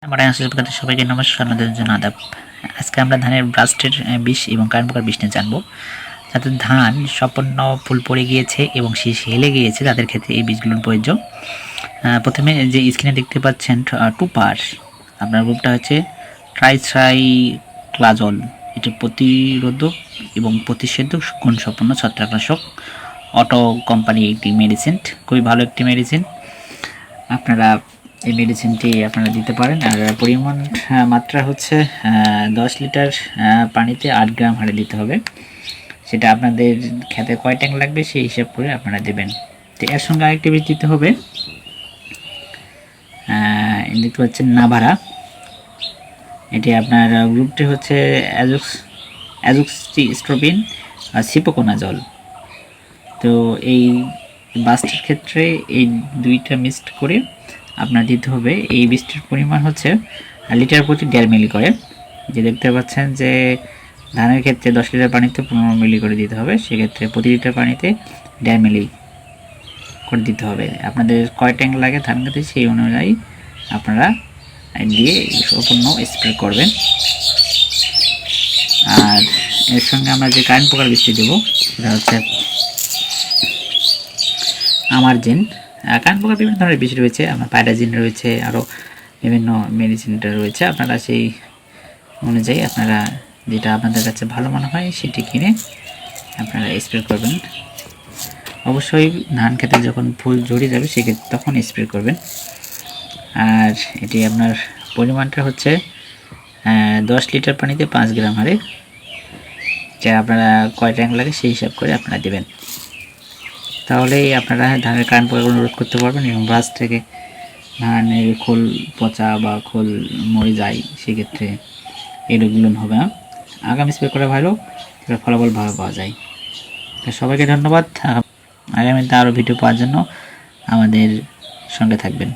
আমার আসলে সবাইকে নমস্কার, আপনাদের জন্য আদাব। আজকে আমরা ধানের ব্রাস্টের বিষ এবং কারেন্ট পোকার বিষ নিয়ে জানবো। যাদের ধান সম্পূর্ণ ফুল পড়ে গিয়েছে এবং শীষ হেলে গিয়েছে তাদের ক্ষেত্রে এই বীজগুলোর প্রয়োজ্য। প্রথমে যে স্ক্রিনে দেখতে পাচ্ছেন টুপার, আপনার গ্রুপটা হচ্ছে ট্রাইসাইক্লাজল। এটি প্রতিরোধক এবং প্রতিষেধক গুণসম্পন্ন ছত্রাকনাশক। অটো কোম্পানি একটি মেডিসিন, খুবই ভালো একটি মেডিসিন। আপনারা এই মেডিসিনটি আপনারা দিতে পারেন। আর পরিমাণ মাত্রা হচ্ছে 10 লিটার পানিতে 8 গ্রাম হারে দিতে হবে। সেটা আপনাদের খেতে কয় ট্যাঙ্ক লাগবে সেই হিসাব করে আপনারা দেবেন। তো এর সঙ্গে আরেকটি বীজ দিতে হবে, দেখতে পাচ্ছেন নাভারা। এটি আপনার গ্রুপটি হচ্ছে অ্যাজোক্সিস্ট্রোবিন আর সিপোকোনাজল। তো এই বাস্টের ক্ষেত্রে এই দুইটা মিক্সড করে আপনার দিতে হবে। এই বীজটির পরিমাণ হচ্ছে লিটার প্রতি 1.5 মিলি করে। যে দেখতে পাচ্ছেন যে ধানের ক্ষেত্রে 10 লিটার পানিতে 15 মিলি করে দিতে হবে, সেক্ষেত্রে প্রতি লিটার পানিতে 1.5 মিলি করে দিতে হবে। আপনাদের কয় ট্যাঙ্ক লাগে ধান খেতে সেই অনুযায়ী আপনারা দিয়ে সম্পূর্ণ স্প্রে করবেন। আর এর সঙ্গে আমরা যে কারেন্ট পোকার বীজটি দেবো সেটা হচ্ছে আমারজিন। কারেন্ট পোকার বিভিন্ন ধরনের বীজ রয়েছে, আমার পাইরাজিন রয়েছে, আরও বিভিন্ন মেডিসিনটা রয়েছে। আপনারা সেই অনুযায়ী আপনারা যেটা আপনাদের কাছে ভালো মনে হয় সেটি কিনে আপনারা স্প্রে করবেন। অবশ্যই ধান খেতে যখন ফুল ঝরে যাবে সেক্ষেত্রে তখন স্প্রে করবেন। আর এটি আপনার পরিমাণটা হচ্ছে 10 লিটার পানিতে 5 গ্রাম হারে, যা আপনারা কয় ট্যাঙ্ক লাগে সেই হিসাব করে আপনারা দেবেন। তাহলেই আপনারা ধানের কারেন্ট পোকাগুলো রোধ করতে পারবেন এবং গাছ থেকে ধানের খোল পচা বা খোল মরে যায়, সেক্ষেত্রে এই রোগগুলো হবে না। আগামী স্প্রে করা ভালো, ফলাফল ভালো পাওয়া যায়। তো সবাইকে ধন্যবাদ। আগামীতে আরও ভিডিও পাওয়ার জন্য আমাদের সঙ্গে থাকবেন।